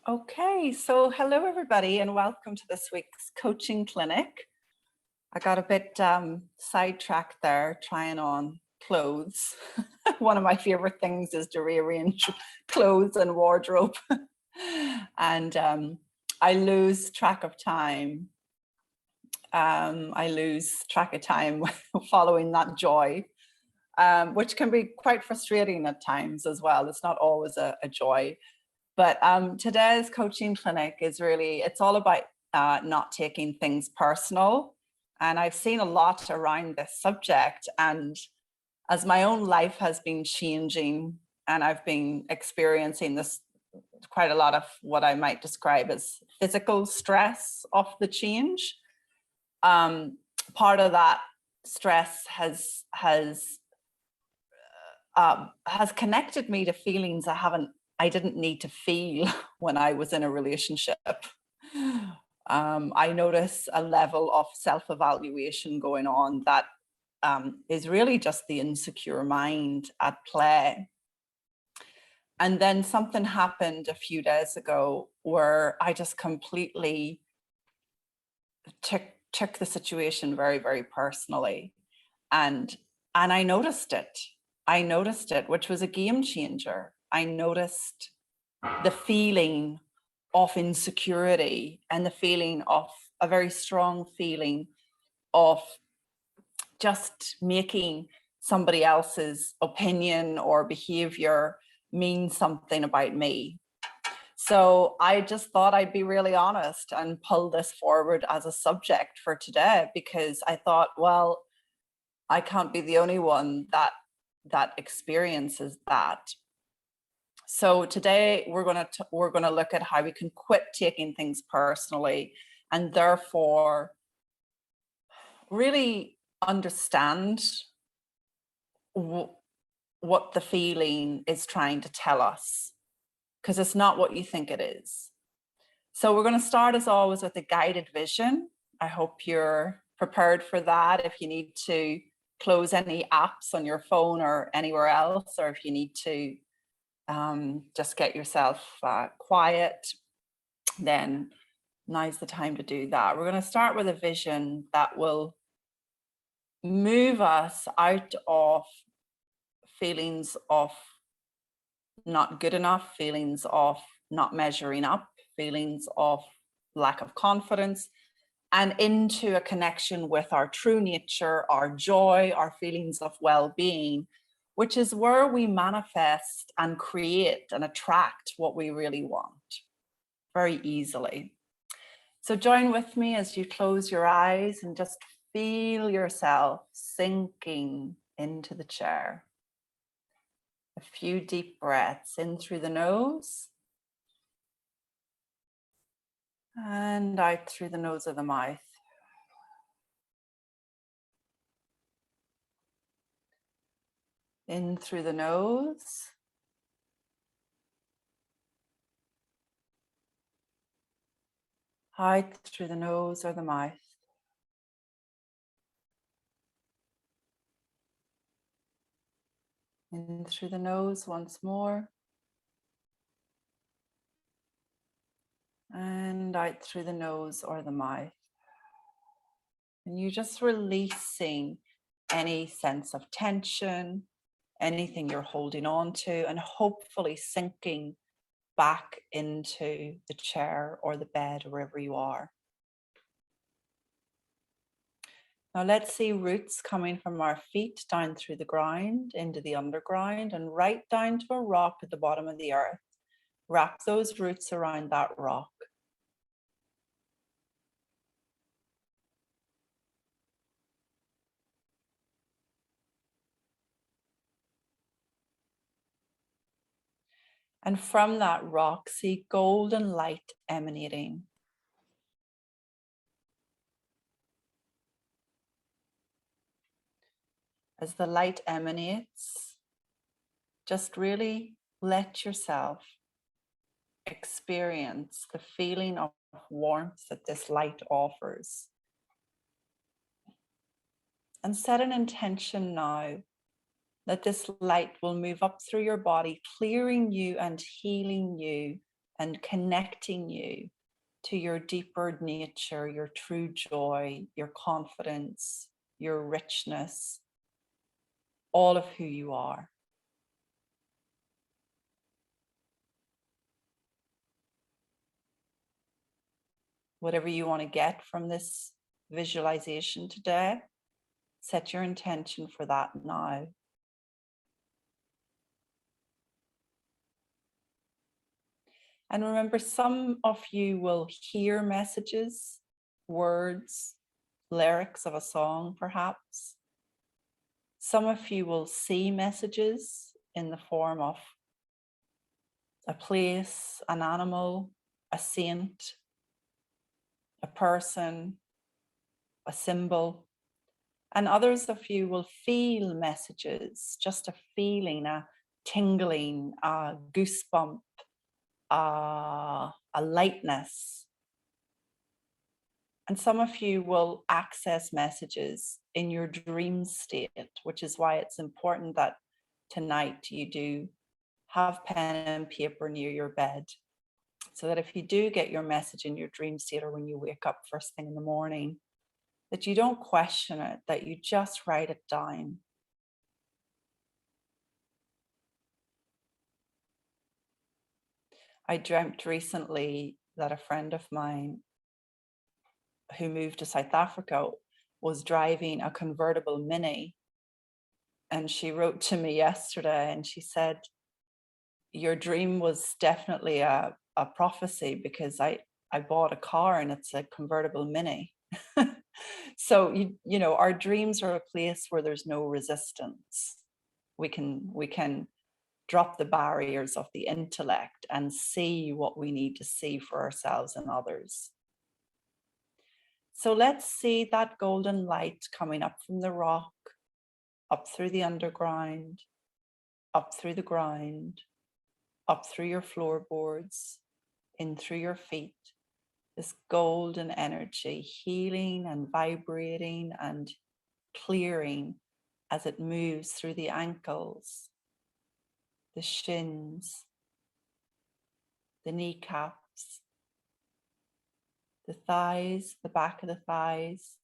Okay, so hello everybody and welcome to this week's coaching clinic. I got a bit sidetracked there trying on clothes. One of my favorite things is to rearrange clothes and wardrobe. And I lose track of time. I lose track of time following that joy, which can be quite frustrating at times as well. It's not always a joy. But today's coaching clinic is really, it's all about not taking things personal. And I've seen a lot around this subject. And as my own life has been changing and I've been experiencing this quite a lot of what I might describe as physical stress of the change. Part of that stress has connected me to feelings I didn't need to feel when I was in a relationship. I notice a level of self-evaluation going on that is really just the insecure mind at play. And then something happened a few days ago where I just completely took the situation very, very personally. And I noticed it. Which was a game changer. I noticed the feeling of insecurity and the feeling of a very strong feeling of just making somebody else's opinion or behavior mean something about me. So I just thought I'd be really honest and pull this forward as a subject for today, because I thought, well, I can't be the only one that experiences that. So today we're going to look at how we can quit taking things personally and therefore really understand what the feeling is trying to tell us, because it's not what you think it is. So we're going to start as always with a guided vision. I hope you're prepared for that. If you need to close any apps on your phone or anywhere else, or if you need to just get yourself quiet, then now's the time to do that. We're going to start with a vision that will move us out of feelings of not good enough, feelings of not measuring up, feelings of lack of confidence, and into a connection with our true nature, our joy, our feelings of well-being, which is where we manifest and create and attract what we really want very easily. So join with me as you close your eyes and just feel yourself sinking into the chair. A few deep breaths in through the nose and out through the nose of the mouth. In through the nose. Out through the nose or the mouth. In through the nose once more. And out through the nose or the mouth. And you're just releasing any sense of tension, anything you're holding on to, and hopefully sinking back into the chair or the bed, wherever you are. Now let's see roots coming from our feet down through the ground, into the underground, and right down to a rock at the bottom of the earth. Wrap those roots around that rock. And from that rock, see golden light emanating. As the light emanates, just really let yourself experience the feeling of warmth that this light offers. And set an intention now that this light will move up through your body, clearing you and healing you and connecting you to your deeper nature, your true joy, your confidence, your richness, all of who you are. Whatever you want to get from this visualization today, set your intention for that now. And remember, some of you will hear messages, words, lyrics of a song, perhaps. Some of you will see messages in the form of a place, an animal, a saint, a person, a symbol. And others of you will feel messages, just a feeling, a tingling, a goosebump, a lightness. And some of you will access messages in your dream state, which is why it's important that tonight you do have pen and paper near your bed, so that if you do get your message in your dream state or when you wake up first thing in the morning, that you don't question it, that you just write it down. I dreamt recently that a friend of mine who moved to South Africa was driving a convertible Mini. And she wrote to me yesterday and she said, your dream was definitely a prophecy, because I bought a car and it's a convertible Mini. So, you know, our dreams are a place where there's no resistance. We can drop the barriers of the intellect and see what we need to see for ourselves and others. So let's see that golden light coming up from the rock, up through the underground, up through the ground, up through your floorboards, in through your feet. This golden energy healing and vibrating and clearing as it moves through the ankles, the shins, the kneecaps, the thighs, the back of the thighs,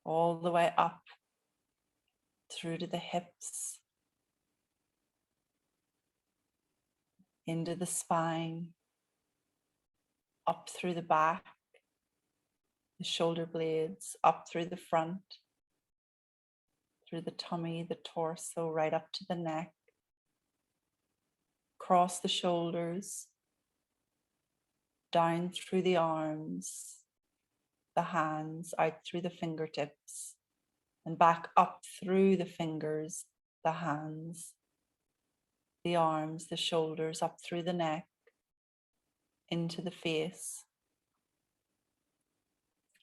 all the way up through to the hips, into the spine, up through the back, the shoulder blades, up through the front, through the tummy, the torso, right up to the neck, across the shoulders, down through the arms, the hands, out through the fingertips, and back up through the fingers, the hands, the arms, the shoulders, up through the neck, into the face,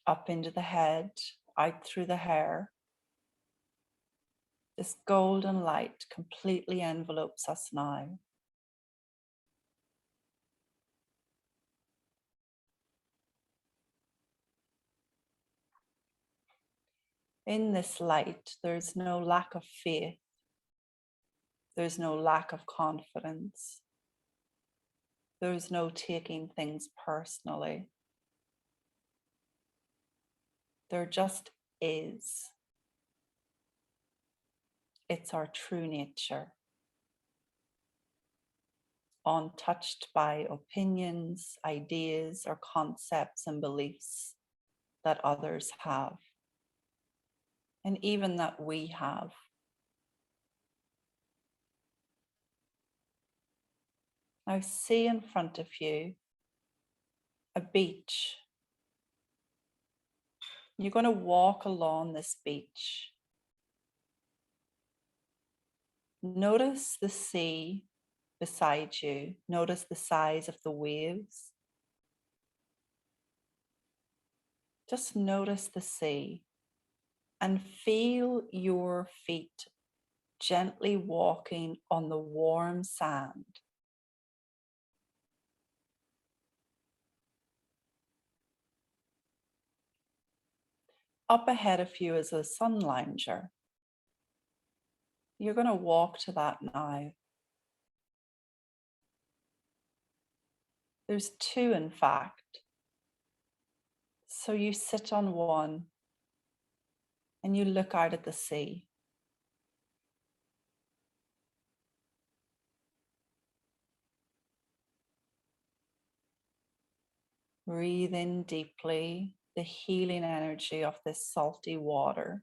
up into the head, out through the hair. This golden light completely envelopes us now. In this light, there's no lack of faith. There's no lack of confidence. There's no taking things personally. There just is. It's our true nature, untouched by opinions, ideas, or concepts and beliefs that others have, and even that we have. Now see in front of you a beach. You're going to walk along this beach. Notice the sea beside you. Notice the size of the waves. Just notice the sea and feel your feet gently walking on the warm sand. Up ahead of you is a sun lounger. You're going to walk to that now. There's two, in fact. So you sit on one and you look out at the sea. Breathe in deeply the healing energy of this salty water.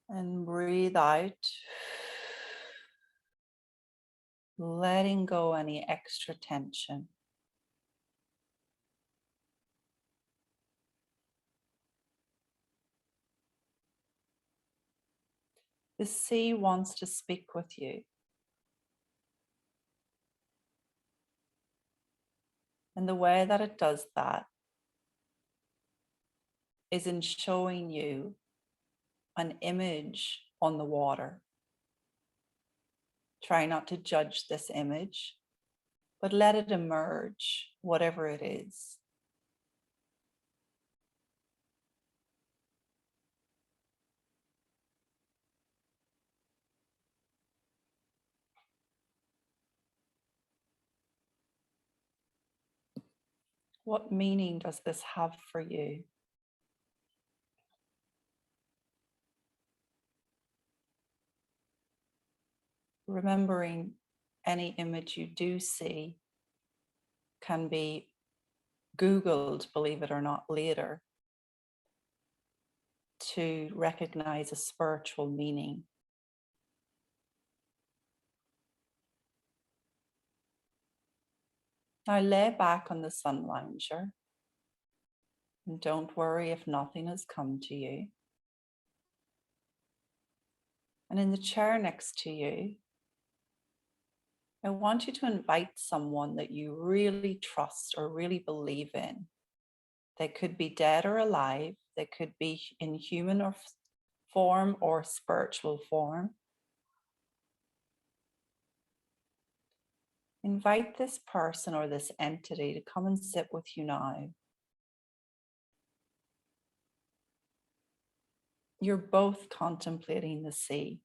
And breathe out, letting go any extra tension. The sea wants to speak with you. And the way that it does that is in showing you an image on the water. Try not to judge this image, but let it emerge, whatever it is. What meaning does this have for you? Remembering any image you do see can be Googled, believe it or not, later to recognize a spiritual meaning. Now lay back on the sun lounger and don't worry if nothing has come to you. And in the chair next to you, I want you to invite someone that you really trust or really believe in. They could be dead or alive. They could be in human or form or spiritual form. Invite this person or this entity to come and sit with you now. You're both contemplating the sea.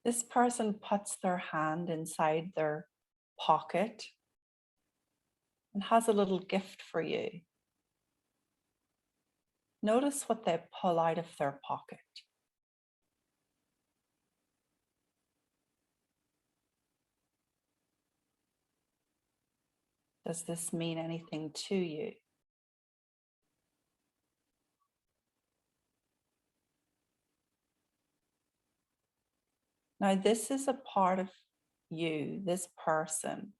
This person puts their hand inside their pocket and has a little gift for you. Notice what they pull out of their pocket. Does this mean anything to you? Now, this is a part of you, this person.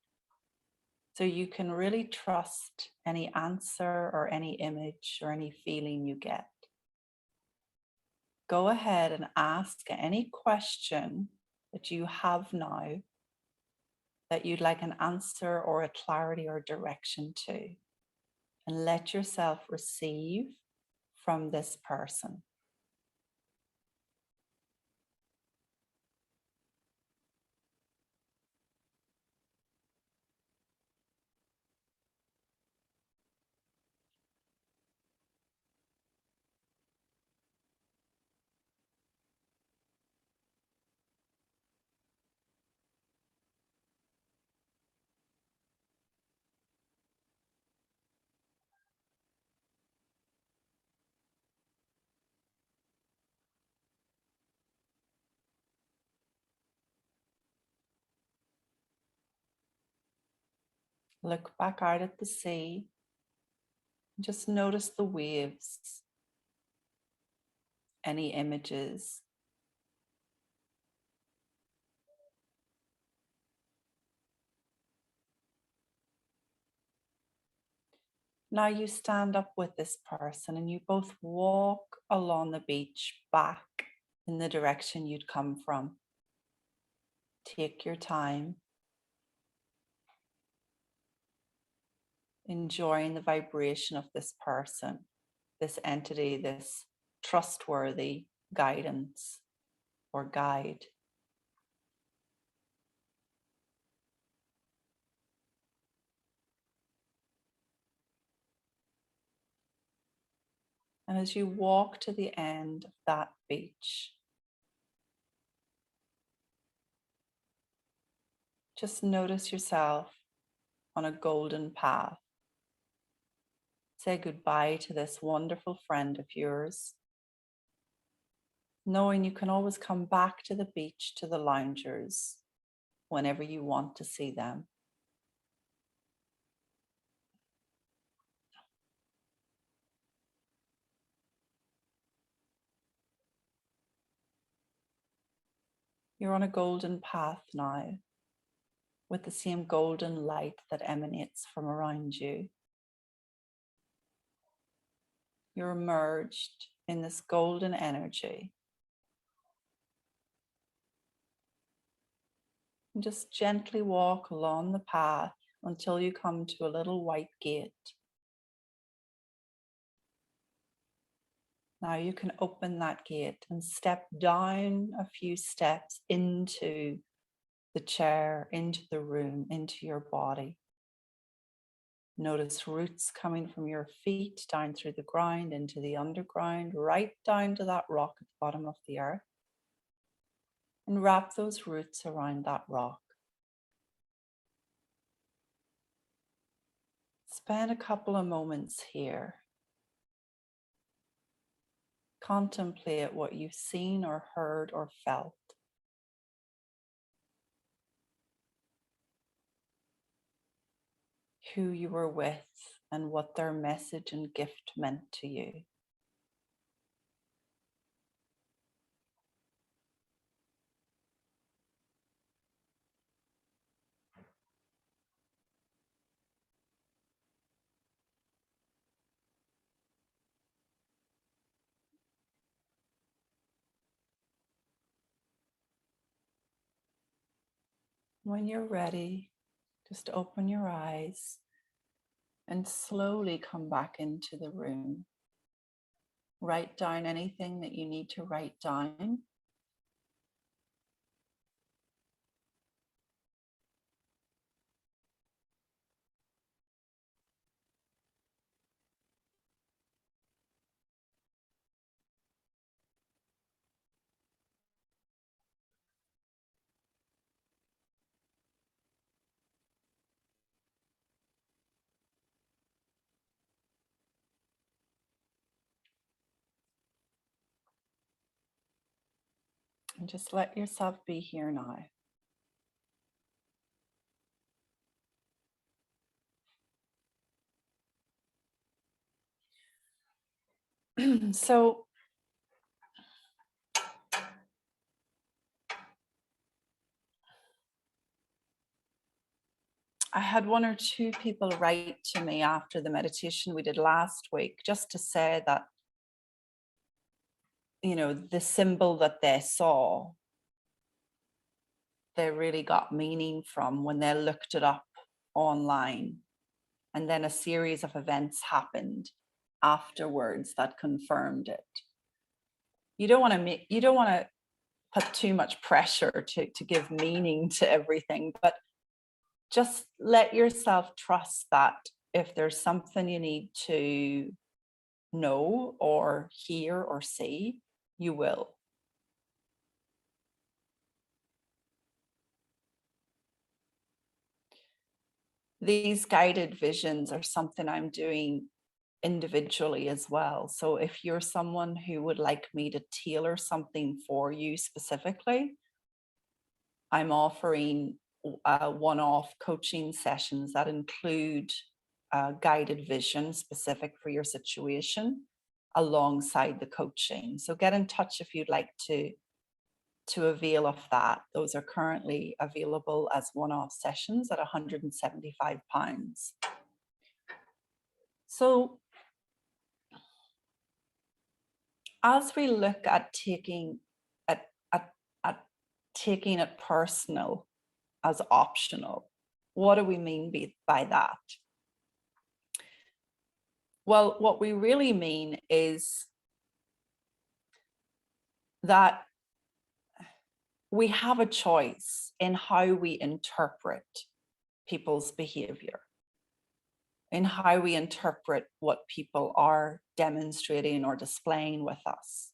So you can really trust any answer or any image or any feeling you get. Go ahead and ask any question that you have now that you'd like an answer or a clarity or direction to, and let yourself receive from this person. Look back out at the sea. Just notice the waves, any images. Now you stand up with this person and you both walk along the beach back in the direction you'd come from. Take your time, enjoying the vibration of this person, this entity, this trustworthy guidance or guide. And as you walk to the end of that beach, just notice yourself on a golden path. Say goodbye to this wonderful friend of yours, knowing you can always come back to the beach, to the loungers, whenever you want to see them. You're on a golden path now, with the same golden light that emanates from around you. You're immersed in this golden energy. And just gently walk along the path until you come to a little white gate. Now you can open that gate and step down a few steps into the chair, into the room, into your body. Notice roots coming from your feet down through the ground, into the underground, right down to that rock at the bottom of the earth. And wrap those roots around that rock. Spend a couple of moments here. Contemplate what you've seen or heard or felt. Who you were with and what their message and gift meant to you. When you're ready, just open your eyes and slowly come back into the room. Write down anything that you need to write down. And just let yourself be here now. So I had one or two people write to me after the meditation we did last week, just to say that, you know, the symbol that they saw, they really got meaning from when they looked it up online. And then a series of events happened afterwards that confirmed it. You don't want to put too much pressure to give meaning to everything, but just let yourself trust that if there's something you need to know or hear or see, you will. These guided visions are something I'm doing individually as well. So if you're someone who would like me to tailor something for you specifically, I'm offering one-off coaching sessions that include guided vision specific for your situation alongside the coaching. So get in touch if you'd like to avail of that. Those are currently available as one-off sessions at £175. So as we look at taking taking it personal as optional, what do we mean by that? Well, what we really mean is that we have a choice in how we interpret people's behavior. in how we interpret what people are demonstrating or displaying with us.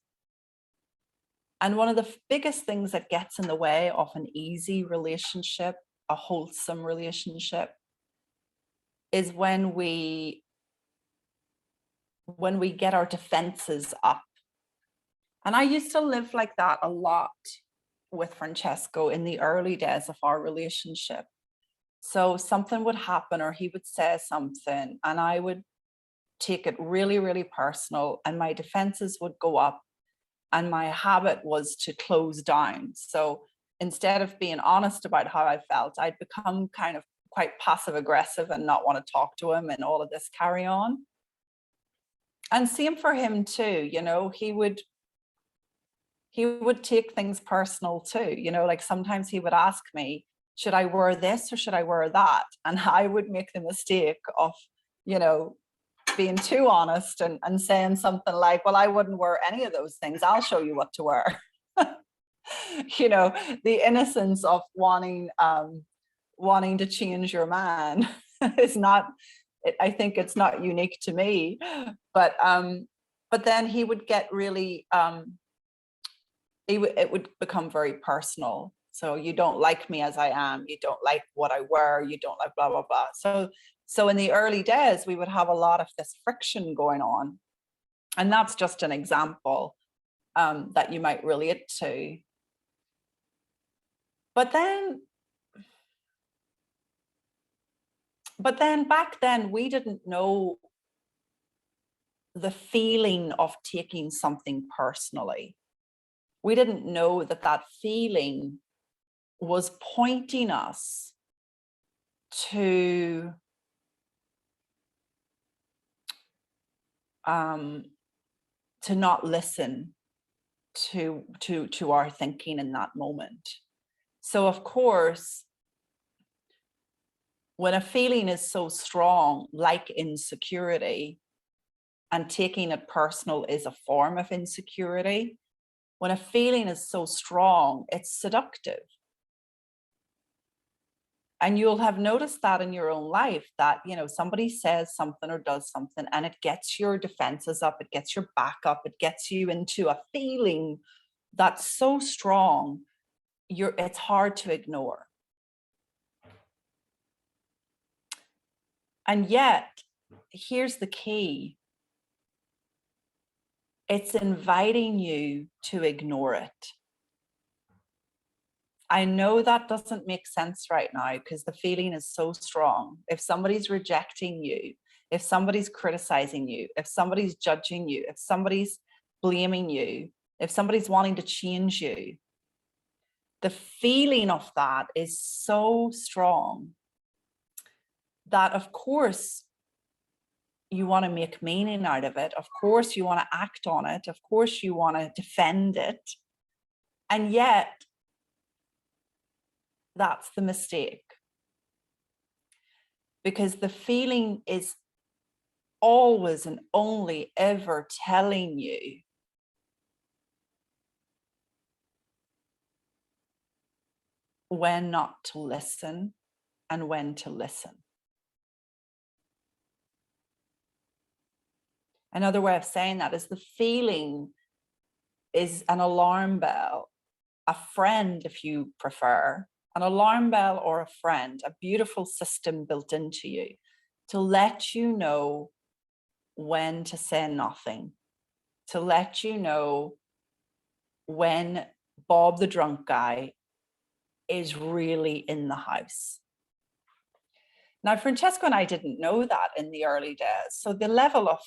And one of the biggest things that gets in the way of an easy relationship, a wholesome relationship, is when we get our defenses up. And I used to live like that a lot with Francesco in the early days of our relationship. So something would happen or he would say something and I would take it really, really personal and my defenses would go up and my habit was to close down. So instead of being honest about how I felt, I'd become kind of quite passive aggressive and not want to talk to him and all of this carry on. And same for him too, you know, he would take things personal too, you know, like sometimes he would ask me, should I wear this or should I wear that? And I would make the mistake of, you know, being too honest and saying something like, well, I wouldn't wear any of those things. I'll show you what to wear. You know, the innocence of wanting to change your man is not, I think it's not unique to me, but then he would get really, it would become very personal. So you don't like me as I am, you don't like what I wear, you don't like blah, blah, blah. So in the early days, we would have a lot of this friction going on. And that's just an example that you might relate to. But then back then, we didn't know the feeling of taking something personally. We didn't know that that feeling was pointing us to not listen to our thinking in that moment. So of course, when a feeling is so strong, like insecurity, and taking it personal is a form of insecurity, when a feeling is so strong, it's seductive. And you'll have noticed that in your own life that, you know, somebody says something or does something and it gets your defenses up, it gets your back up, it gets you into a feeling that's so strong, it's hard to ignore. And yet, here's the key. It's inviting you to ignore it. I know that doesn't make sense right now because the feeling is so strong. If somebody's rejecting you, if somebody's criticizing you, if somebody's judging you, if somebody's blaming you, if somebody's wanting to change you, the feeling of that is so strong that, of course, you want to make meaning out of it. Of course, you want to act on it. Of course, you want to defend it. And yet, that's the mistake. Because the feeling is always and only ever telling you when not to listen and when to listen. Another way of saying that is the feeling is an alarm bell, a friend, if you prefer, an alarm bell or a friend, a beautiful system built into you to let you know when to say nothing, to let you know when Bob the drunk guy is really in the house. Now, Francesco and I didn't know that in the early days. So the level of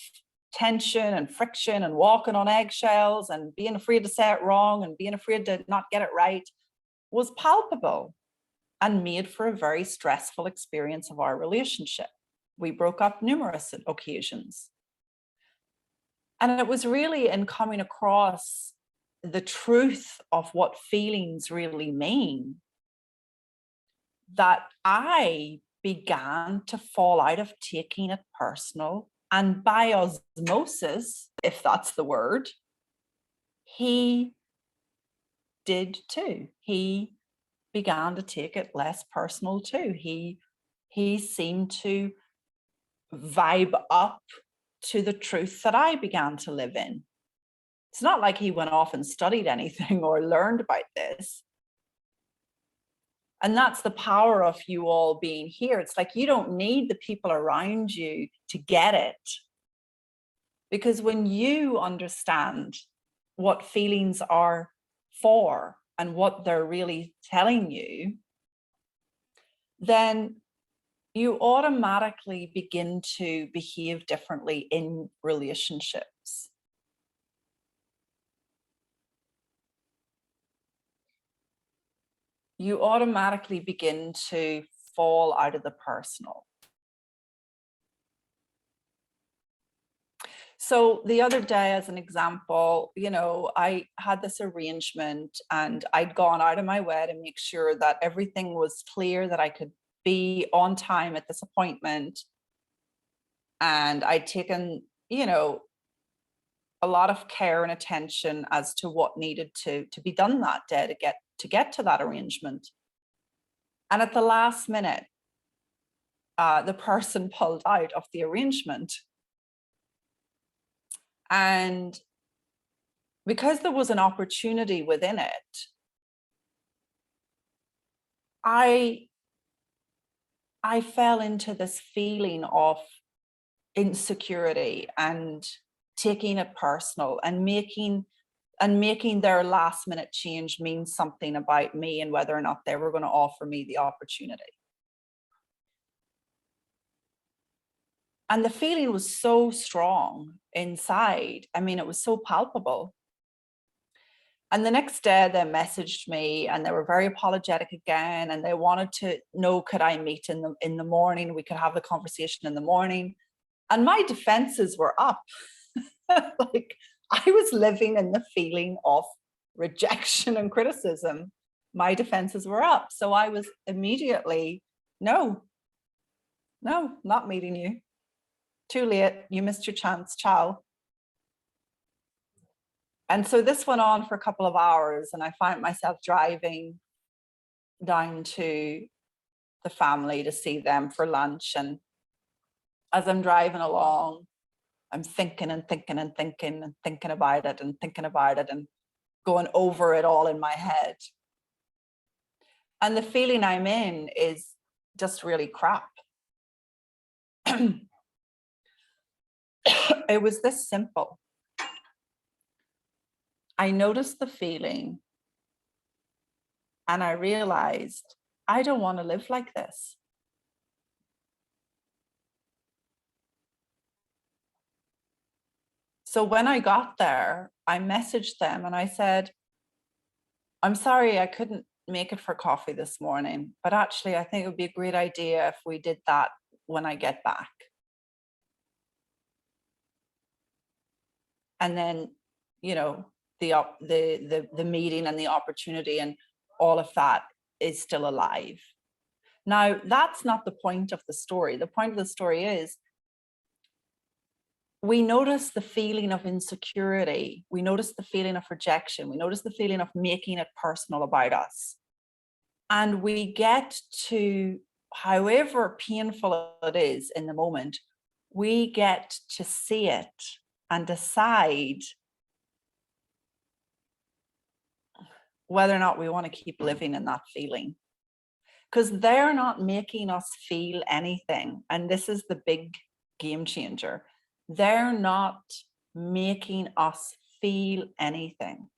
tension and friction and walking on eggshells and being afraid to say it wrong and being afraid to not get it right was palpable and made for a very stressful experience of our relationship. We broke up numerous occasions. And it was really in coming across the truth of what feelings really mean that I began to fall out of taking it personal. And by osmosis, if that's the word, he did too. He began to take it less personal too. He seemed to vibe up to the truth that I began to live in. It's not like he went off and studied anything or learned about this. And that's the power of you all being here. It's like you don't need the people around you to get it. Because when you understand what feelings are for and what they're really telling you, then you automatically begin to behave differently in relationships. You automatically begin to fall out of the personal. So the other day, as an example, I had this arrangement and I'd gone out of my way to make sure that everything was clear, that I could be on time at this appointment. And I'd taken, a lot of care and attention as to what needed to be done that day to get to that arrangement. And at the last minute, the person pulled out of the arrangement. And because there was an opportunity within it, I fell into this feeling of insecurity and taking it personal and making their last minute change mean something about me and whether or not they were going to offer me the opportunity. And the feeling was so strong inside. I mean, it was so palpable. And the next day they messaged me and they were very apologetic again. And they wanted to know, could I meet in the morning? We could have the conversation in the morning. And my defenses were up. Like I was living in the feeling of rejection and criticism. My defenses were up. So I was immediately, no, not meeting you. Too late, you missed your chance, ciao. And so this went on for a couple of hours and I found myself driving down to the family to see them for lunch. And as I'm driving along, I'm thinking and thinking and thinking and thinking about it and thinking about it and going over it all in my head. And the feeling I'm in is just really crap. It was this simple. I noticed the feeling and I realized I don't want to live like this. So when I got there, I messaged them and I said, I'm sorry I couldn't make it for coffee this morning, but actually I think it would be a great idea if we did that when I get back. And then, the meeting and the opportunity and all of that is still alive. Now, that's not the point of the story. The point of the story is we notice the feeling of insecurity. We notice the feeling of rejection. We notice the feeling of making it personal about us. And we get to, however painful it is in the moment, we get to see it and decide whether or not we want to keep living in that feeling. Because they're not making us feel anything. And this is the big game changer. They're not making us feel anything.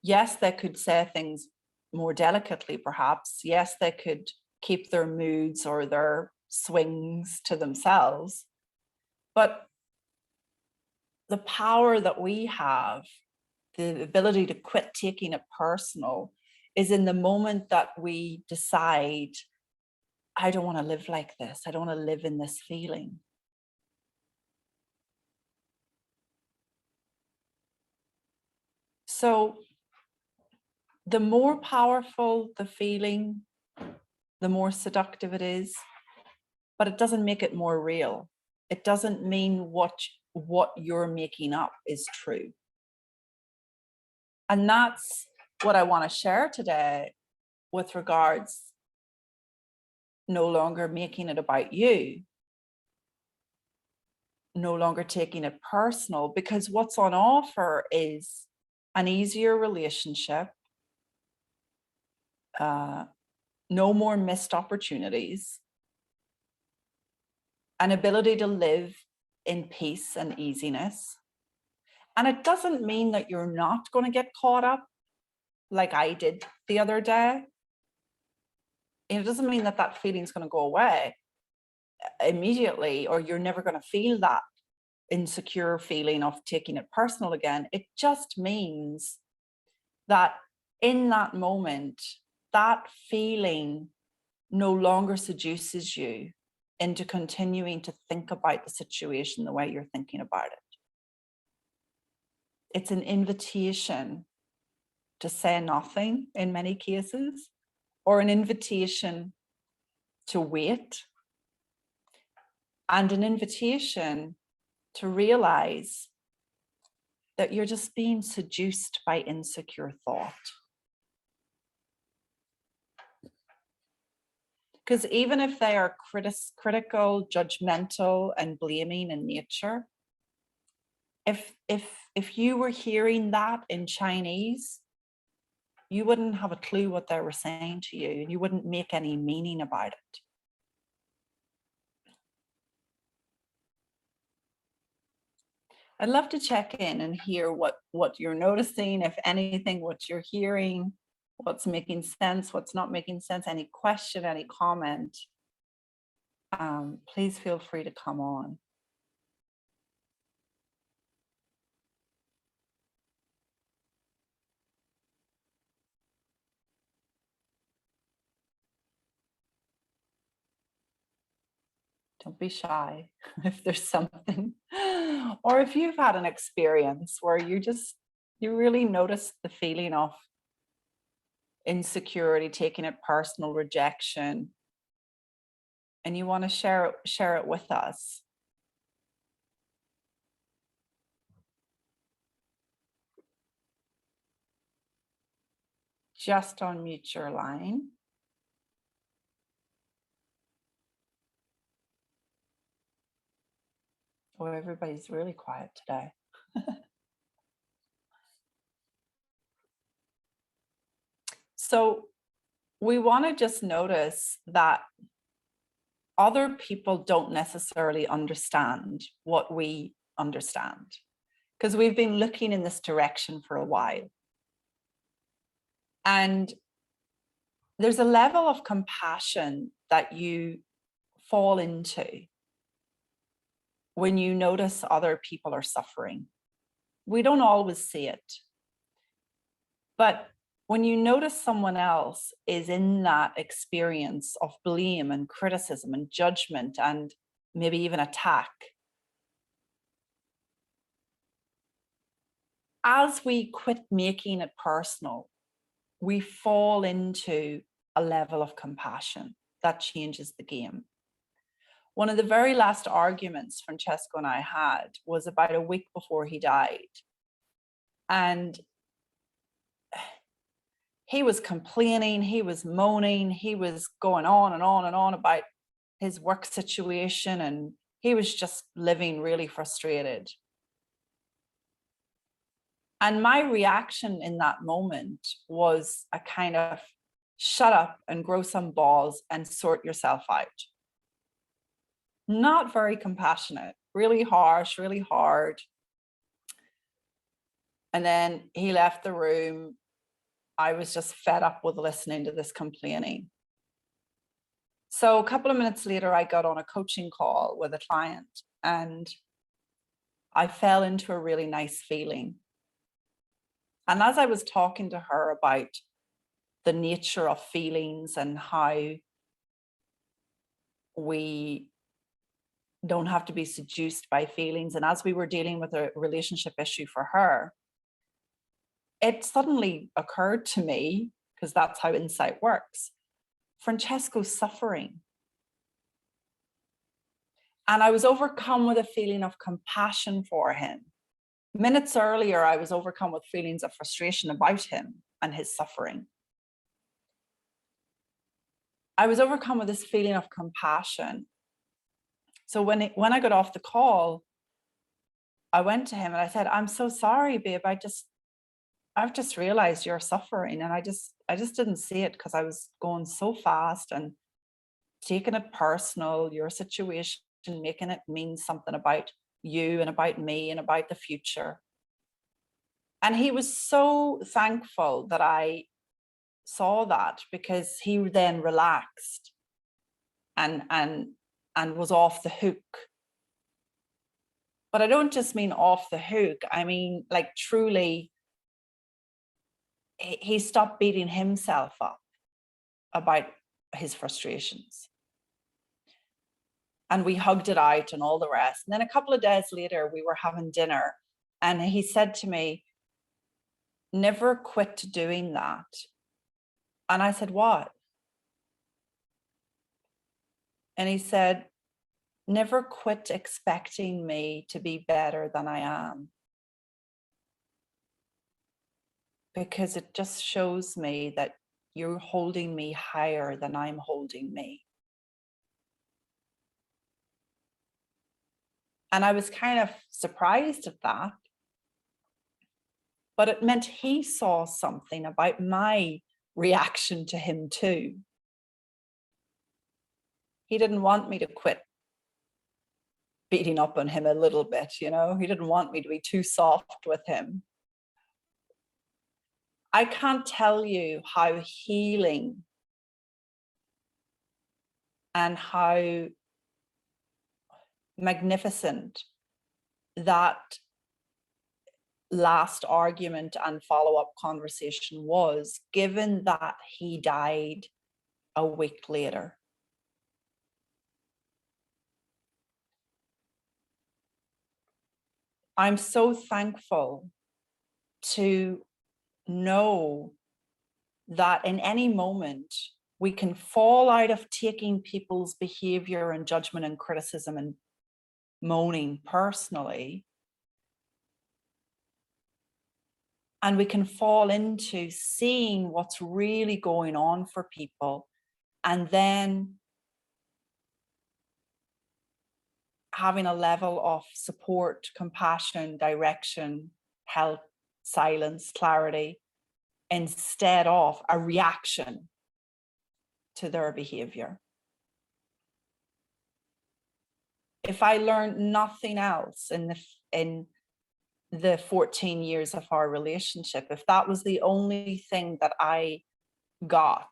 Yes, they could say things more delicately, perhaps. Yes, they could keep their moods or their swings to themselves. But the power that we have, the ability to quit taking it personal, is in the moment that we decide, I don't want to live like this. I don't want to live in this feeling. So the more powerful the feeling, the more seductive it is, but it doesn't make it more real. It doesn't mean what you're making up is true. And that's what I want to share today, with regards no longer making it about you, no longer taking it personal, because what's on offer is an easier relationship, no more missed opportunities, an ability to live in peace and easiness. And it doesn't mean that you're not going to get caught up like I did the other day. It doesn't mean that that feeling is going to go away immediately, or you're never going to feel that insecure feeling of taking it personal again. It just means that in that moment, that feeling no longer seduces you into continuing to think about the situation the way you're thinking about it. It's an invitation to say nothing in many cases, or an invitation to wait, and an invitation to realize that you're just being seduced by insecure thought. Because even if they are critical, judgmental, and blaming in nature, if you were hearing that in Chinese, you wouldn't have a clue what they were saying to you, and you wouldn't make any meaning about it. I'd love to check in and hear what you're noticing, if anything, what you're hearing, what's making sense, what's not making sense, any question, any comment. Please feel free to come on. Don't be shy if there's something, or if you've had an experience where you really notice the feeling of insecurity, taking it personal, rejection, and you want to share it with us. Just unmute your line. Oh, everybody's really quiet today. So we want to just notice that other people don't necessarily understand what we understand, because we've been looking in this direction for a while. And there's a level of compassion that you fall into when you notice other people are suffering. We don't always see it, but when you notice someone else is in that experience of blame and criticism and judgment and maybe even attack, as we quit making it personal, we fall into a level of compassion that changes the game. One of the very last arguments Francesco and I had was about a week before he died. And he was complaining, he was moaning, he was going on and on and on about his work situation, and he was just living really frustrated. And my reaction in that moment was a kind of, shut up and grow some balls and sort yourself out. Not very compassionate, really harsh, really hard. And then he left the room. I was just fed up with listening to this complaining. So a couple of minutes later, I got on a coaching call with a client, and I fell into a really nice feeling. And as I was talking to her about the nature of feelings and how we don't have to be seduced by feelings, and as we were dealing with a relationship issue for her, it suddenly occurred to me, because that's how insight works, Francesco's suffering. And I was overcome with a feeling of compassion for him. Minutes earlier, I was overcome with feelings of frustration about him and his suffering. I was overcome with this feeling of compassion. So when I got off the call, I went to him and I said, I'm so sorry, babe. I've just realized you're suffering. And I just didn't see it because I was going so fast and taking it personal, your situation, making it mean something about you and about me and about the future. And he was so thankful that I saw that, because he then relaxed and was off the hook. But I don't just mean off the hook. I mean, like, truly, he stopped beating himself up about his frustrations. And we hugged it out and all the rest. And then a couple of days later, we were having dinner and he said to me, never quit doing that. And I said, what? And he said, never quit expecting me to be better than I am. Because it just shows me that you're holding me higher than I'm holding me. And I was kind of surprised at that. But it meant he saw something about my reaction to him too. He didn't want me to quit beating up on him a little bit, you know? He didn't want me to be too soft with him. I can't tell you how healing and how magnificent that last argument and follow-up conversation was, given that he died a week later. I'm so thankful to know that in any moment we can fall out of taking people's behavior and judgment and criticism and moaning personally, and we can fall into seeing what's really going on for people, and then having a level of support, compassion, direction, help, silence, clarity, instead of a reaction to their behavior. If I learned nothing else in the 14 years of our relationship, if that was the only thing that I got,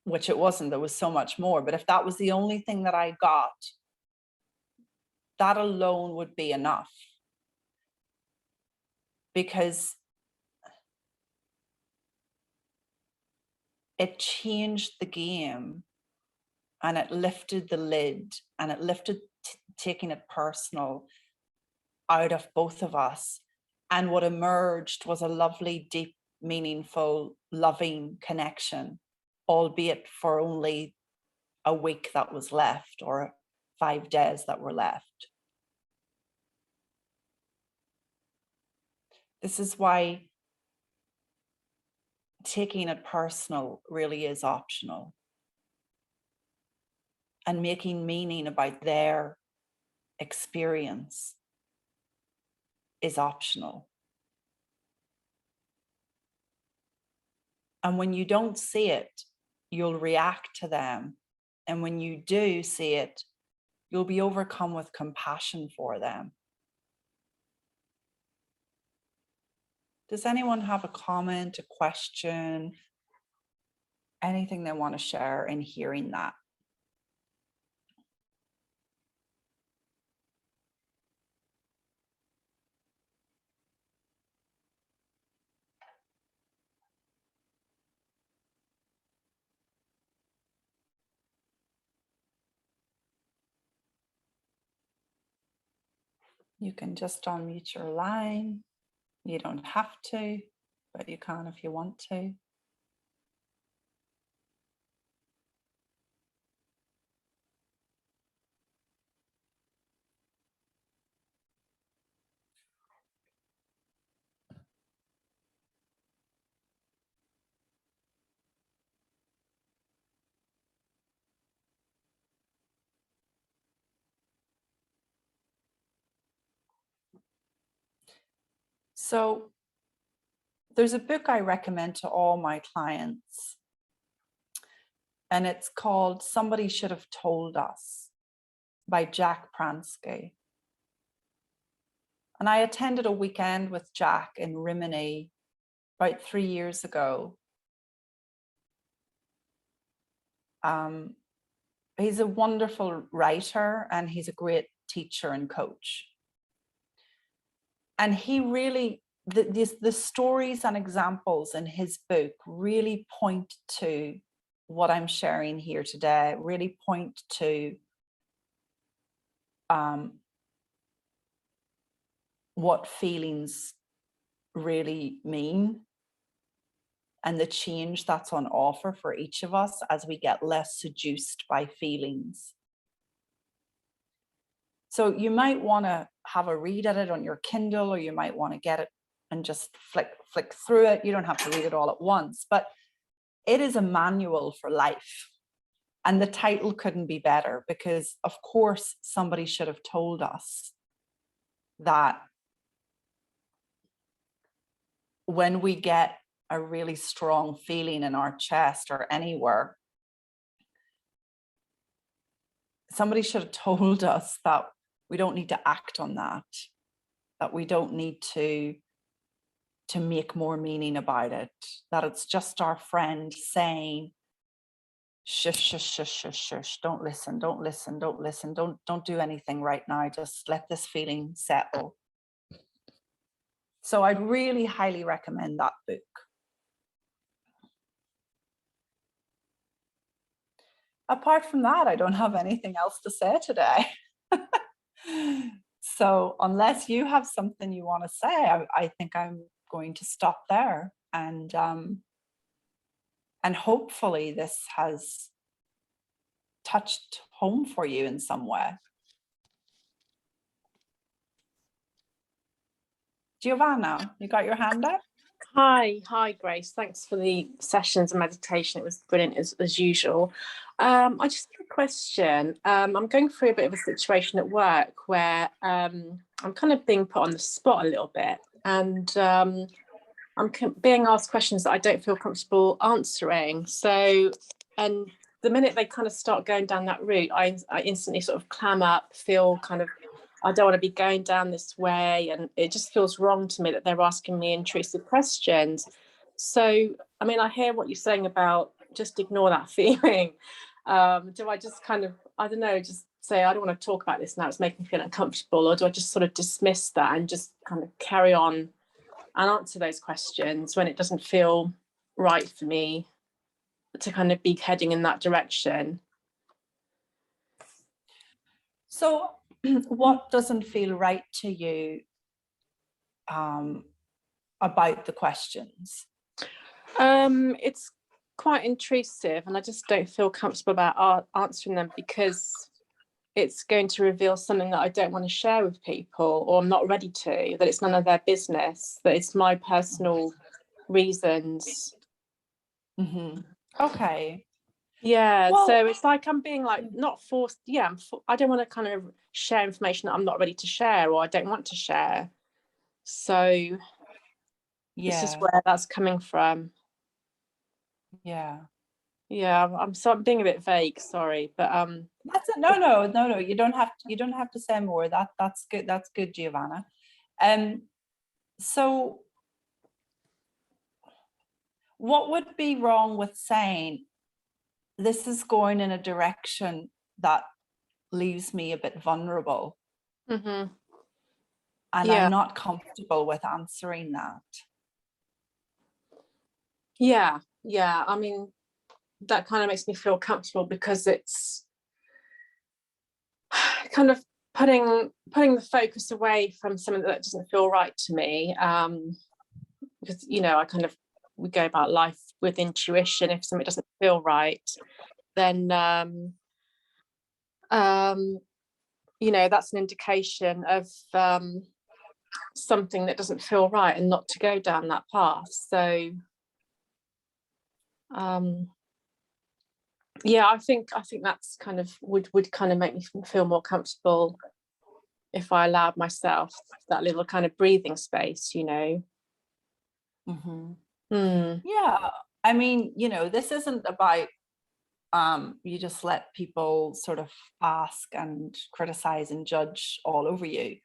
which it wasn't, there was so much more, but if that was the only thing that I got, that alone would be enough. Because it changed the game, and it lifted the lid, and it lifted taking it personal out of both of us. And what emerged was a lovely, deep, meaningful, loving connection, albeit for only a week that was left, or 5 days that were left. This is why taking it personal really is optional, and making meaning about their experience is optional. And when you don't see it, you'll react to them. And when you do see it, you'll be overcome with compassion for them. Does anyone have a comment, a question, anything they want to share in hearing that? You can just unmute your line. You don't have to, but you can if you want to. So there's a book I recommend to all my clients, and it's called Somebody Should Have Told Us by Jack Pransky. And I attended a weekend with Jack in Rimini about 3 years ago. He's a wonderful writer and he's a great teacher and coach. And he really, the stories and examples in his book really point to what I'm sharing here today, really point to what feelings really mean and the change that's on offer for each of us as we get less seduced by feelings. So you might want to have a read at it on your Kindle, or you might want to get it and just flick through it. You don't have to read it all at once, but it is a manual for life. And the title couldn't be better, because of course somebody should have told us that when we get a really strong feeling in our chest or anywhere, somebody should have told us that we don't need to act on that, that we don't need to make more meaning about it, that it's just our friend saying, shush, shush, shush, shush, shush, don't listen, don't listen, don't listen, don't do anything right now, just let this feeling settle. So I'd really highly recommend that book. Apart from that, I don't have anything else to say today. So unless you have something you want to say, I think I'm going to stop there. And hopefully this has touched home for you in some way. Giovanna, you got your hand up? Hi, Grace. Thanks for the sessions and meditation. It was brilliant as usual. I just have a question. I'm going through a bit of a situation at work where I'm kind of being put on the spot a little bit, and I'm being asked questions that I don't feel comfortable answering. So, and the minute they kind of start going down that route, I instantly sort of clam up, feel kind of, I don't want to be going down this way. And it just feels wrong to me that they're asking me intrusive questions. So, I mean, I hear what you're saying about just ignore that feeling. Do I just kind of, I don't know, just say, I don't want to talk about this now, it's making me feel uncomfortable? Or do I just sort of dismiss that and just kind of carry on and answer those questions when it doesn't feel right for me to kind of be heading in that direction? So what doesn't feel right to you about the questions? It's quite intrusive, and I just don't feel comfortable about answering them because it's going to reveal something that I don't want to share with people, or I'm not ready to, that it's none of their business, that it's my personal reasons. Mm-hmm. Okay. Yeah, well, so it's like I'm being like not forced. Yeah, I don't want to kind of share information that I'm not ready to share, or I don't want to share. So this is where that's coming from. Yeah. I'm being a bit vague, sorry, but that's it. No, you don't have to say more. That's good, Giovanna. So what would be wrong with saying this is going in a direction that leaves me a bit vulnerable, mm-hmm. and I'm not comfortable with answering that? Yeah, I mean, that kind of makes me feel comfortable because it's kind of putting the focus away from something that doesn't feel right to me, because we go about life with intuition. If something doesn't feel right, then that's an indication of something that doesn't feel right, and not to go down that path. So I think that's kind of would kind of make me feel more comfortable if I allowed myself that little kind of breathing space, you know. Yeah, I mean, this isn't about you just let people sort of ask and criticize and judge all over you.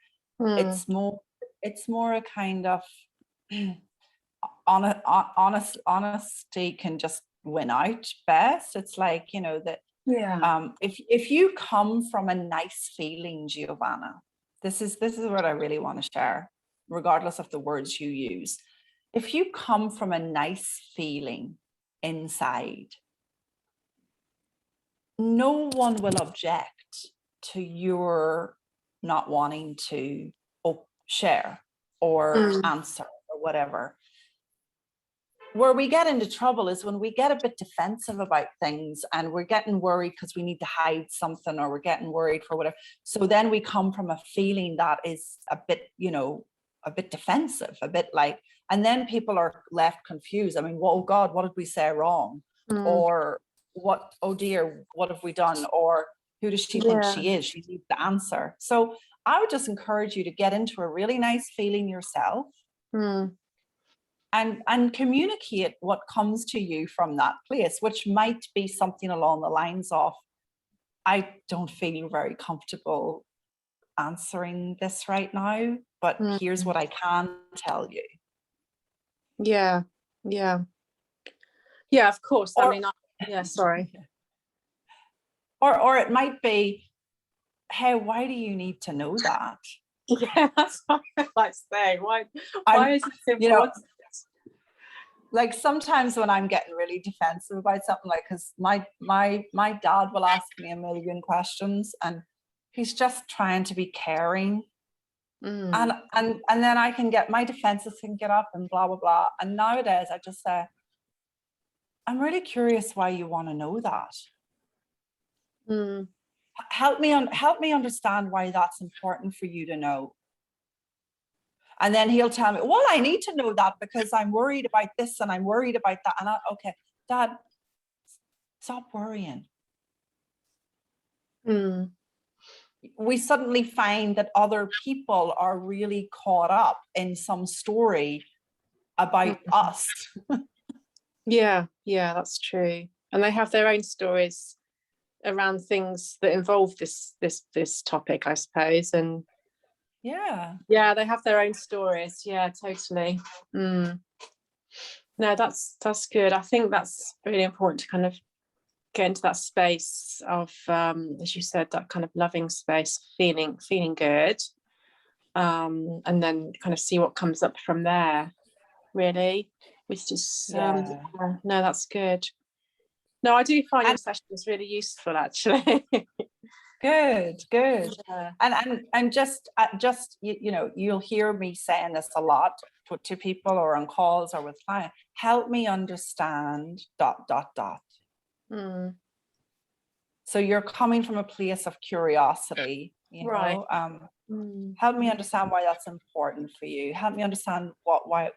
It's more a kind of honesty can just win out best. It's like, that if you come from a nice feeling, Giovanna, this is what I really want to share, regardless of the words you use. If you come from a nice feeling inside, no one will object to your not wanting to share or answer or whatever. Where we get into trouble is when we get a bit defensive about things and we're getting worried because we need to hide something, or we're getting worried for whatever. So then we come from a feeling that is a bit, a bit defensive, a bit like, and then people are left confused. I mean, oh God, what did we say wrong? Or what, oh dear, what have we done? Or who does she think she is? She needs the answer. So I would just encourage you to get into a really nice feeling yourself. And communicate what comes to you from that place, which might be something along the lines of, I don't feel very comfortable answering this right now, but here's what I can tell you. Yeah, of course. Or, I mean, sorry. Or it might be, hey, why do you need to know that? Yeah, that's what I like saying. Why is it important? Like sometimes when I'm getting really defensive about something, like, because my dad will ask me a million questions and he's just trying to be caring. And then I can get, my defenses can get up and blah, blah, blah. And nowadays I just say, I'm really curious why you want to know that. Help me understand why that's important for you to know. And then he'll tell me, well, I need to know that because I'm worried about this and I'm worried about that. And okay, Dad, stop worrying. We suddenly find that other people are really caught up in some story about us. Yeah, that's true. And they have their own stories around things that involve this topic, I suppose. And yeah, they have their own stories. Yeah, totally. No, that's good. I think that's really important to kind of get into that space of, as you said, that kind of loving space, feeling good, and then kind of see what comes up from there, really, which is no, that's good. No, I do find your sessions really useful, actually. Good. And just you'll hear me saying this a lot to people or on calls or with clients. Help me understand ... So you're coming from a place of curiosity, right. Help me understand why that's important for you. Help me understand why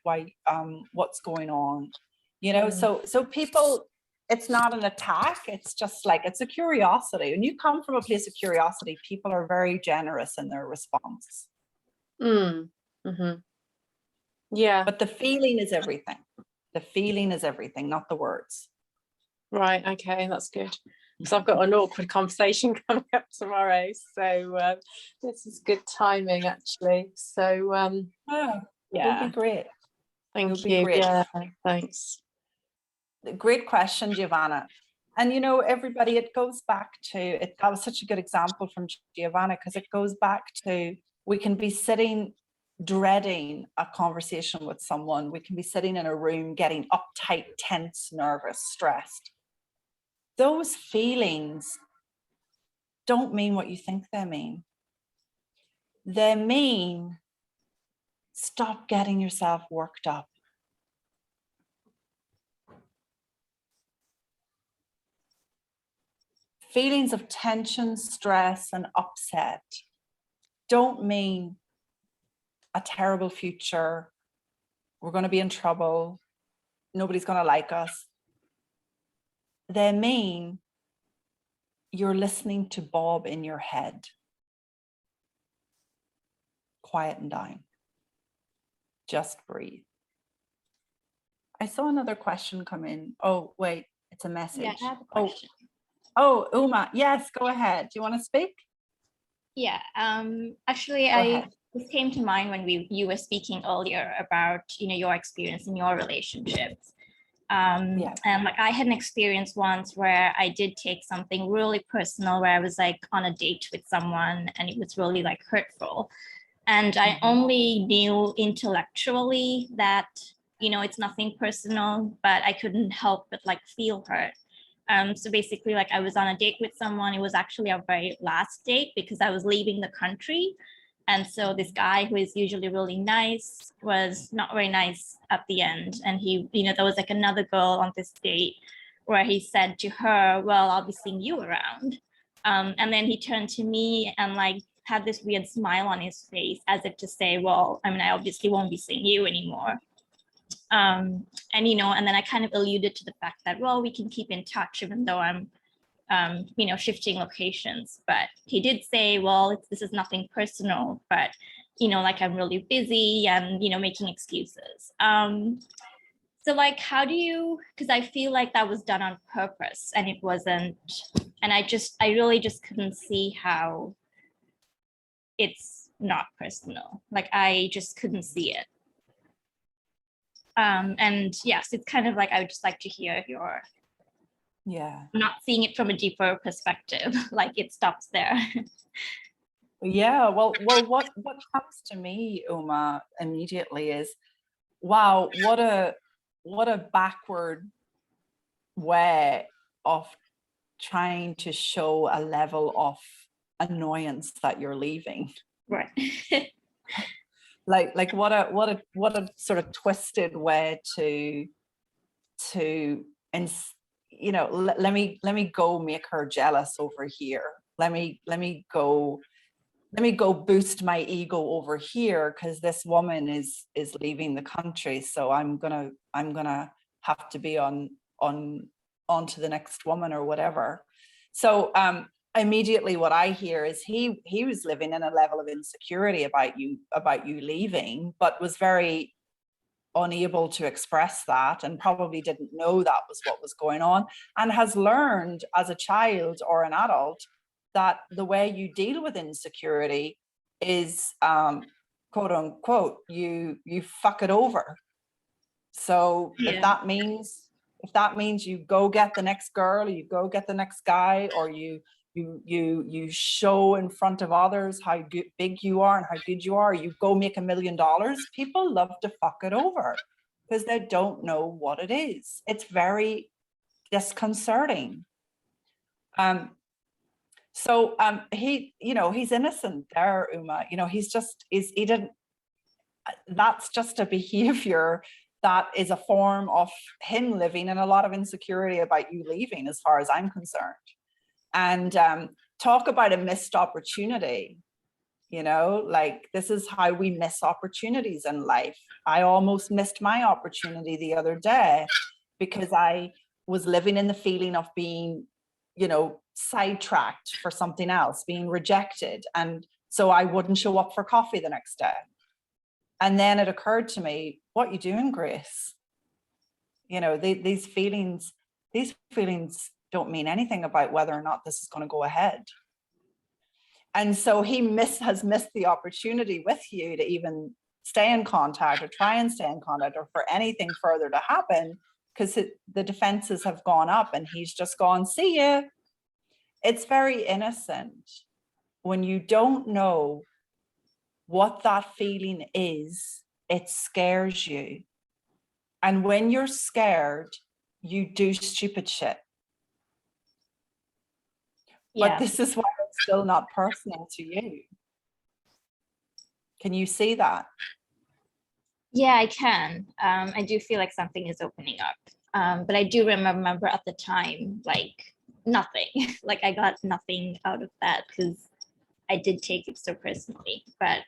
what's going on. So people, it's not an attack, it's just like, it's a curiosity. When you come from a place of curiosity, people are very generous in their response. Yeah. But the feeling is everything. The feeling is everything, not the words. Right, okay, that's good. Because I've got an awkward conversation coming up tomorrow. So this is good timing, actually. So It'll be great. Thank you. Great. Yeah, thanks. Great question, Giovanna. And everybody, it goes back to it. That was such a good example from Giovanna, because it goes back to, we can be sitting dreading a conversation with someone. We can be sitting in a room getting uptight, tense, nervous, stressed. Those feelings don't mean what you think they mean. They mean, stop getting yourself worked up. Feelings of tension, stress, and upset don't mean a terrible future, we're going to be in trouble, nobody's going to like us. They mean you're listening to Bob in your head. quieten down. Just breathe. I saw another question come in. Oh, wait, it's a message. Yeah, I have a question. Oh, Uma, yes, go ahead. Do you want to speak? Yeah, actually, this came to mind when you were speaking earlier about, your experience in your relationships. And like I had an experience once where I did take something really personal, where I was like on a date with someone and it was really like hurtful. And I only knew intellectually that, it's nothing personal, but I couldn't help but like feel hurt. So basically, like I was on a date with someone. It was actually our very last date because I was leaving the country. And so this guy who is usually really nice was not very nice at the end. And he, there was like another girl on this date where he said to her, well, I'll be seeing you around. And then he turned to me and like had this weird smile on his face as if to say, well, I obviously won't be seeing you anymore. And then I kind of alluded to the fact that, well, we can keep in touch even though I'm shifting locations. But he did say, well, this is nothing personal, but like I'm really busy and making excuses. So like, how do you, because I feel like that was done on purpose and it wasn't, and I really just couldn't see how it's not personal. Like I just couldn't see it. And yes, it's kind of like, I would just like to hear your, not seeing it from a deeper perspective, like it stops there. Yeah, well, what comes to me, Uma, immediately is, wow, what a backward way of trying to show a level of annoyance that you're leaving. Right. Like what a sort of twisted way to and let me go make her jealous over here. Let me go boost my ego over here because this woman is leaving the country, so I'm gonna have to be on to the next woman or whatever. So immediately what I hear is he was living in a level of insecurity about you leaving, but was very unable to express that and probably didn't know that was what was going on, and has learned as a child or an adult that the way you deal with insecurity is quote unquote you fuck it over. So if that means you go get the next girl, or you go get the next guy, or you show in front of others how big you are and how good you are, you go make $1 million, people love to fuck it over because they don't know what it is. It's very disconcerting. So he, he's innocent there, Uma. That's just a behavior that is a form of him living in a lot of insecurity about you leaving, as far as I'm concerned. And talk about a missed opportunity, like this is how we miss opportunities in life. I almost missed my opportunity the other day because I was living in the feeling of being, sidetracked for something else, being rejected. And so I wouldn't show up for coffee the next day. And then it occurred to me, what you doing, Grace? These feelings don't mean anything about whether or not this is going to go ahead. And so he has missed the opportunity with you to even stay in contact or try and stay in contact or for anything further to happen, because the defenses have gone up and he's just gone, see ya. It's very innocent when you don't know what that feeling is. It scares you. And when you're scared, you do stupid shit. But this is why it's still not personal to you. Can you see that? Yeah, I can. I do feel like something is opening up. But I do remember at the time, like nothing, like I got nothing out of that because I did take it so personally. But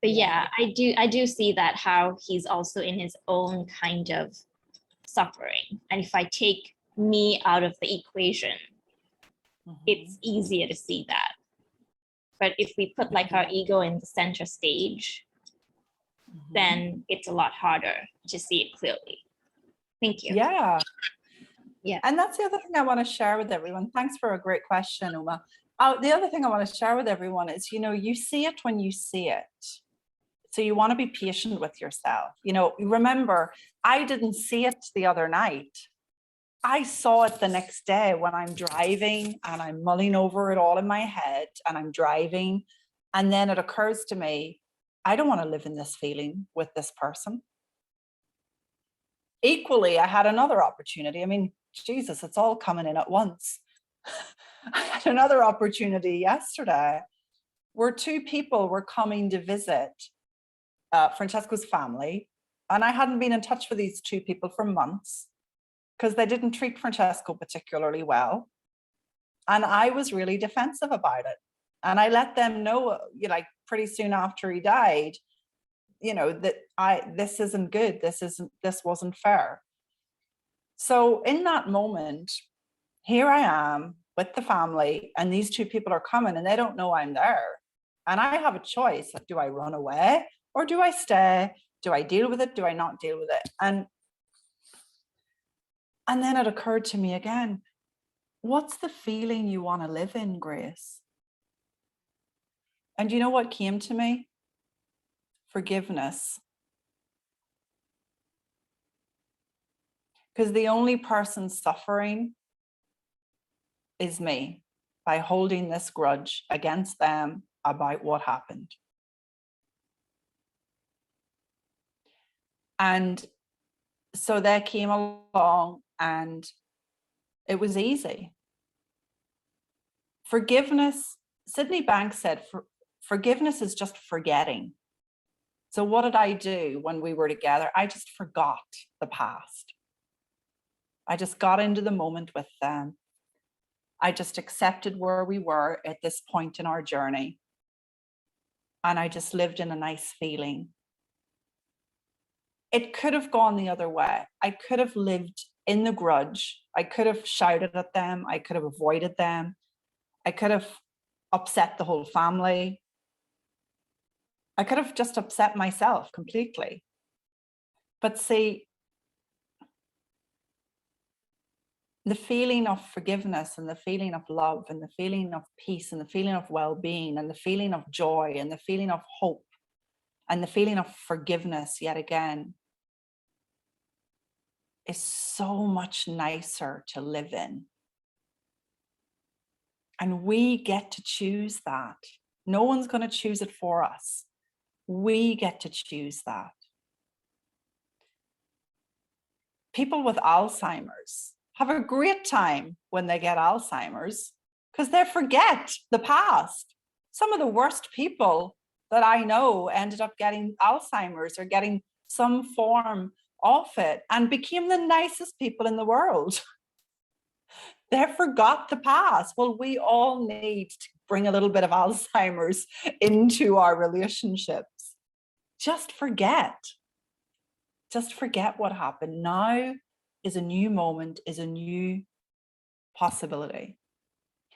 yeah, I do see that how he's also in his own kind of suffering. And if I take me out of the equation, it's easier to see that. But if we put like our ego in the center stage, then it's a lot harder to see it clearly. Thank you. Yeah. Yeah. And that's the other thing I want to share with everyone. Thanks for a great question, Uma. The other thing I want to share with everyone is, you see it when you see it. So you want to be patient with yourself. Remember, I didn't see it the other night. I saw it the next day when I'm driving and I'm mulling over it all in my head and I'm driving. And then it occurs to me, I don't want to live in this feeling with this person. Equally, I had another opportunity. I mean, Jesus, it's all coming in at once. I had another opportunity yesterday where two people were coming to visit Francesco's family. And I hadn't been in touch with these two people for months because they didn't treat Francesco particularly well. And I was really defensive about it. And I let them know, pretty soon after he died, that this isn't good. This wasn't fair. So in that moment, here I am with the family and these two people are coming and they don't know I'm there. And I have a choice. Like, do I run away or do I stay? Do I deal with it? Do I not deal with it? And then it occurred to me again, what's the feeling you want to live in, Grace? And you know what came to me? Forgiveness. Because the only person suffering is me by holding this grudge against them about what happened. And so they came along and it was easy. Forgiveness, Sydney Banks said, forgiveness is just forgetting. So what did I do when we were together? I just forgot the past. I just got into the moment with them. I just accepted where we were at this point in our journey. And I just lived in a nice feeling. It could have gone the other way. I could have lived in the grudge. I could have shouted at them. I could have avoided them. I could have upset the whole family. I could have just upset myself completely. But see, the feeling of forgiveness and the feeling of love and the feeling of peace and the feeling of well-being and the feeling of joy and the feeling of hope and the feeling of forgiveness yet again is so much nicer to live in. And we get to choose that. No one's going to choose it for us. We get to choose that. People with Alzheimer's have a great time when they get Alzheimer's because they forget the past. Some of the worst people that I know ended up getting Alzheimer's or getting some form of it and became the nicest people in the world. They forgot the past. Well, we all need to bring a little bit of Alzheimer's into our relationships. Just forget. Just forget what happened. Now is a new moment, is a new possibility.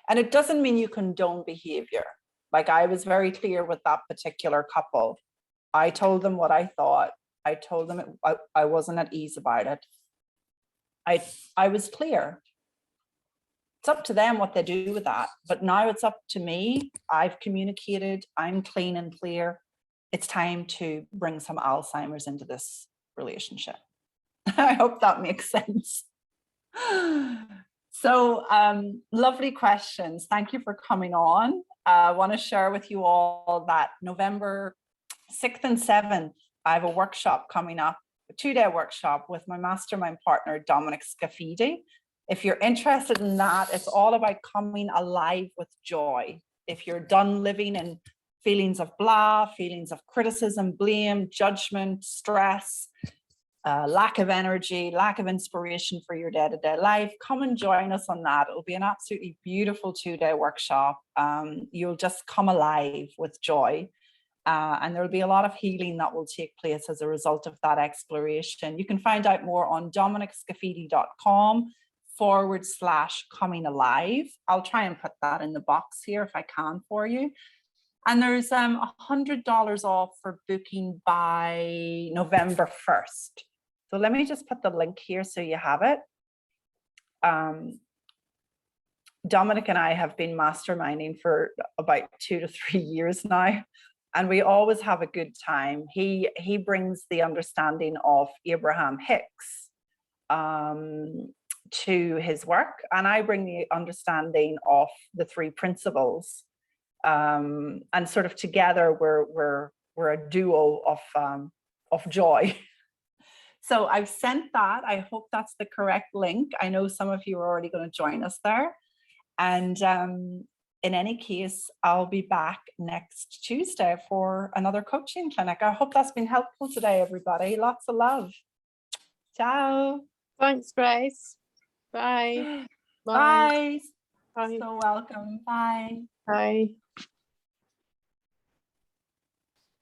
And it doesn't mean you condone behavior. Like I was very clear with that particular couple. I told them what I thought. I told them I wasn't at ease about it. I was clear. It's up to them what they do with that. But now it's up to me. I've communicated. I'm clean and clear. It's time to bring some Alzheimer's into this relationship. I hope that makes sense. So lovely questions. Thank you for coming on. I want to share with you all that November 6th and 7th, I have a workshop coming up, a 2-day workshop with my mastermind partner, Dominic Scafidi. If you're interested in that, it's all about coming alive with joy. If you're done living in feelings of blah, feelings of criticism, blame, judgment, stress, lack of energy, lack of inspiration for your day-to-day life, come and join us on that. It'll be an absolutely beautiful 2-day workshop. You'll just come alive with joy. And there'll be a lot of healing that will take place as a result of that exploration. You can find out more on dominicscafidi.com/coming alive. I'll try and put that in the box here if I can for you. And there's $100 off for booking by November 1st. So let me just put the link here so you have it. Dominic and I have been masterminding for about 2 to 3 years now, and we always have a good time. He brings the understanding of Abraham Hicks to his work, and I bring the understanding of the 3 principles. And sort of together we're a duo of joy. So I've sent that. I hope that's the correct link. I know some of you are already going to join us there. And in any case, I'll be back next Tuesday for another coaching clinic. I hope that's been helpful today, everybody. Lots of love. Ciao. Thanks, Grace. Bye. Bye. Bye. So welcome. Bye. Bye.